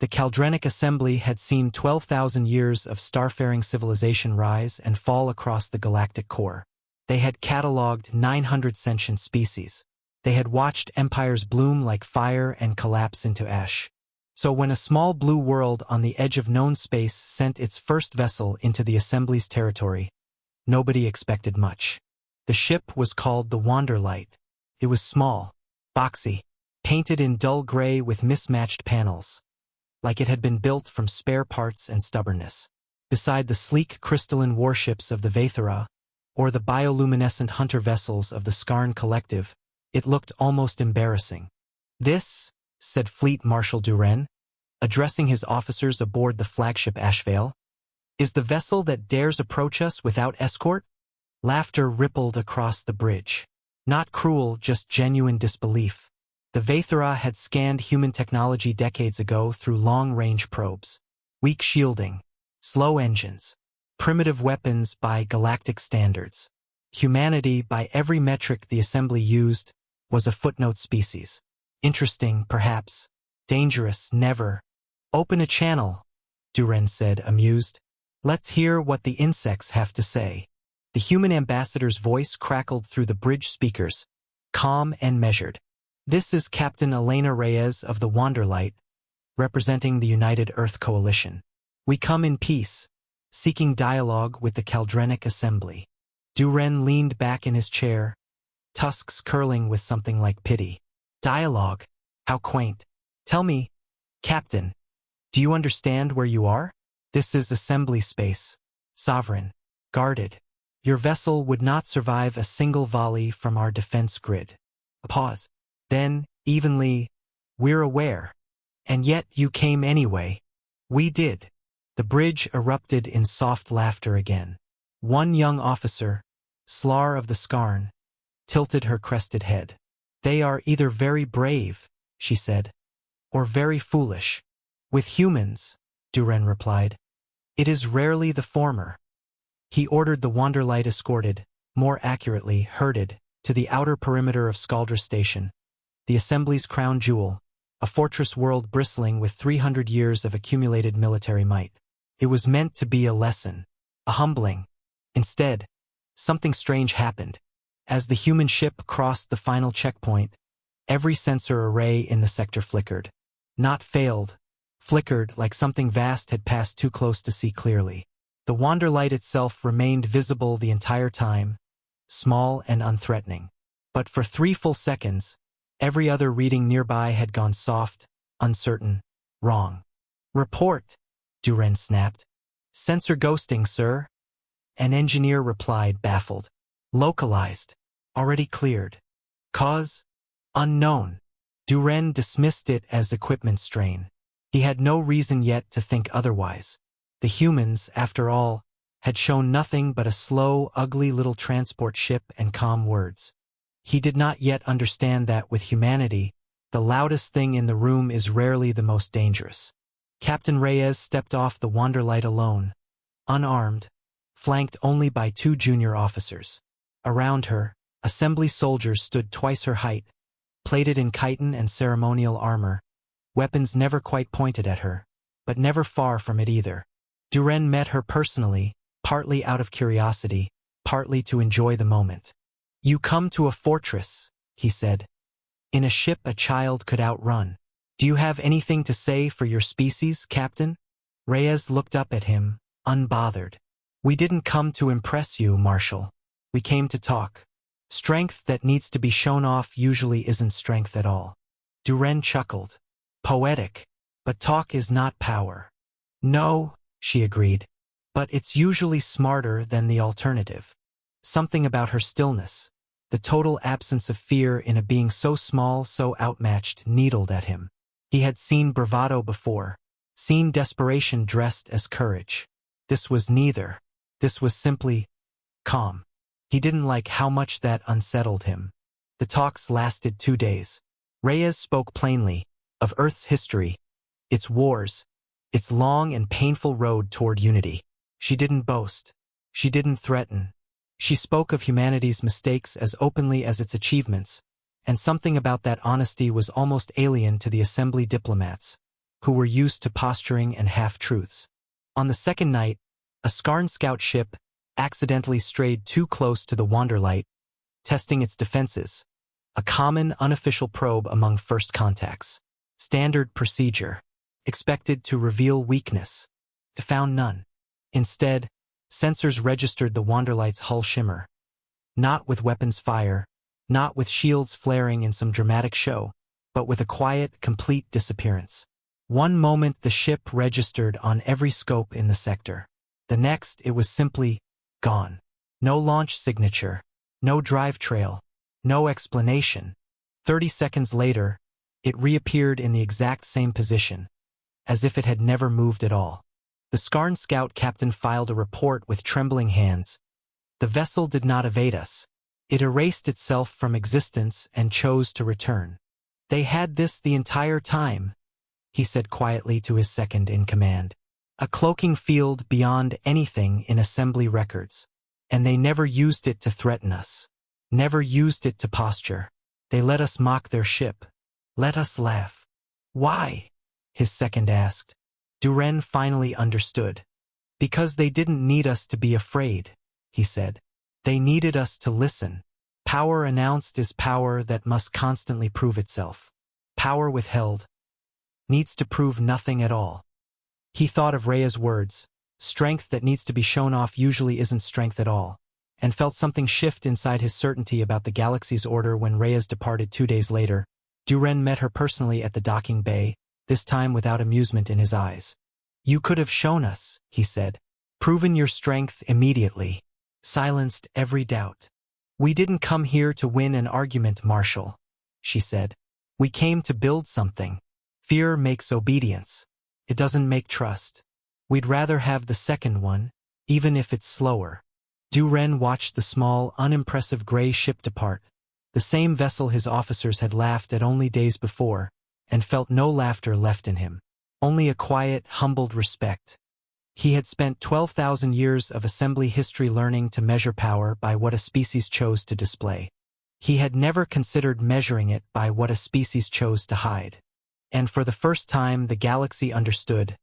The Caldrenic Assembly had seen 12,000 years of starfaring civilization rise and fall across the galactic core. They had catalogued 900 sentient species. They had watched empires bloom like fire and collapse into ash. So when a small blue world on the edge of known space sent its first vessel into the Assembly's territory, nobody expected much. The ship was called the Wanderlight. It was small, boxy, painted in dull gray with mismatched panels, like it had been built from spare parts and stubbornness. Beside the sleek crystalline warships of the Vaethera, or the bioluminescent hunter vessels of the Skarn Collective, it looked almost embarrassing. "This," said Fleet Marshal Duren, addressing his officers aboard the flagship Ashvale, "is the vessel that dares approach us without escort?" Laughter rippled across the bridge. Not cruel, just genuine disbelief. The Vaethera had scanned human technology decades ago through long-range probes. Weak shielding, slow engines, primitive weapons by galactic standards. Humanity, by every metric the Assembly used, was a footnote species. Interesting, perhaps. Dangerous, never. "Open a channel," Duren said, amused. "Let's hear what the insects have to say." The human ambassador's voice crackled through the bridge speakers, calm and measured. "This is Captain Elena Reyes of the Wanderlight, representing the United Earth Coalition. We come in peace, seeking dialogue with the Caldrenic Assembly." Duren leaned back in his chair, tusks curling with something like pity. "Dialogue? How quaint. Tell me, Captain, do you understand where you are? This is Assembly space, sovereign, guarded. Your vessel would not survive a single volley from our defense grid." A pause. Then, evenly, "We're aware. And yet you came anyway." "We did." The bridge erupted in soft laughter again. One young officer, Slar of the Skarn, tilted her crested head. "They are either very brave," she said, "or very foolish." "With humans," Duren replied, "it is rarely the former." He ordered the Wanderlight escorted, more accurately, herded, to the outer perimeter of Skaldra Station, the Assembly's crown jewel, a fortress world bristling with 300 years of accumulated military might. It was meant to be a lesson, a humbling. Instead, something strange happened. As the human ship crossed the final checkpoint, every sensor array in the sector flickered. Not failed, flickered like something vast had passed too close to see clearly. The Wanderlight itself remained visible the entire time, small and unthreatening. But for 3 full seconds, every other reading nearby had gone soft, uncertain, wrong. "Report," Duren snapped. "Sensor ghosting, sir." An engineer replied, baffled. "Localized. Already cleared. Cause? Unknown." Duren dismissed it as equipment strain. He had no reason yet to think otherwise. The humans, after all, had shown nothing but a slow, ugly little transport ship and calm words. He did not yet understand that, with humanity, the loudest thing in the room is rarely the most dangerous. Captain Reyes stepped off the Wanderlight alone, unarmed, flanked only by 2 junior officers. Around her, Assembly soldiers stood twice her height, plated in chitin and ceremonial armor, weapons never quite pointed at her, but never far from it either. Duren met her personally, partly out of curiosity, partly to enjoy the moment. "You come to a fortress," he said. "In a ship a child could outrun. Do you have anything to say for your species, Captain?" Reyes looked up at him, unbothered. "We didn't come to impress you, Marshal. We came to talk. Strength that needs to be shown off usually isn't strength at all." Duren chuckled. "Poetic. But talk is not power." "No," she agreed. "But it's usually smarter than the alternative." Something about her stillness, the total absence of fear in a being so small, so outmatched, needled at him. He had seen bravado before, seen desperation dressed as courage. This was neither. This was simply calm. He didn't like how much that unsettled him. The talks lasted 2 days. Reyes spoke plainly, of Earth's history, its wars, its long and painful road toward unity. She didn't boast. She didn't threaten. She spoke of humanity's mistakes as openly as its achievements, and something about that honesty was almost alien to the Assembly diplomats, who were used to posturing and half-truths. On the second night, a Skarn scout ship accidentally strayed too close to the Wanderlight, testing its defenses, a common unofficial probe among first contacts. Standard procedure. Expected to reveal weakness. Found none. Instead, sensors registered the Wanderlight's hull shimmer. Not with weapons fire, not with shields flaring in some dramatic show, but with a quiet, complete disappearance. One moment the ship registered on every scope in the sector. The next it was simply gone. No launch signature, no drive trail, no explanation. 30 seconds later, it reappeared in the exact same position, as if it had never moved at all. The Skarn scout captain filed a report with trembling hands. The vessel did not evade us. It erased itself from existence and chose to return. They had this the entire time, he said quietly to his second-in-command. A cloaking field beyond anything in assembly records. And they never used it to threaten us. Never used it to posture. They let us mock their ship. Let us laugh. Why? His second asked. Duren finally understood. Because they didn't need us to be afraid, he said. They needed us to listen. Power announced is power that must constantly prove itself. Power withheld needs to prove nothing at all. He thought of Rhea's words, strength that needs to be shown off usually isn't strength at all, and felt something shift inside his certainty about the galaxy's order when Rhea's departed 2 days later. Duren met her personally at the docking bay, this time without amusement in his eyes. You could have shown us, he said. Proven your strength immediately. Silenced every doubt. We didn't come here to win an argument, Marshal, she said. We came to build something. Fear makes obedience. It doesn't make trust. We'd rather have the second one, even if it's slower. Duren watched the small, unimpressive gray ship depart, the same vessel his officers had laughed at only days before, and felt no laughter left in him. Only a quiet, humbled respect. He had spent 12,000 years of assembly history learning to measure power by what a species chose to display. He had never considered measuring it by what a species chose to hide. And for the first time the galaxy understood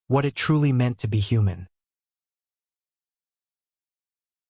what it truly meant to be human.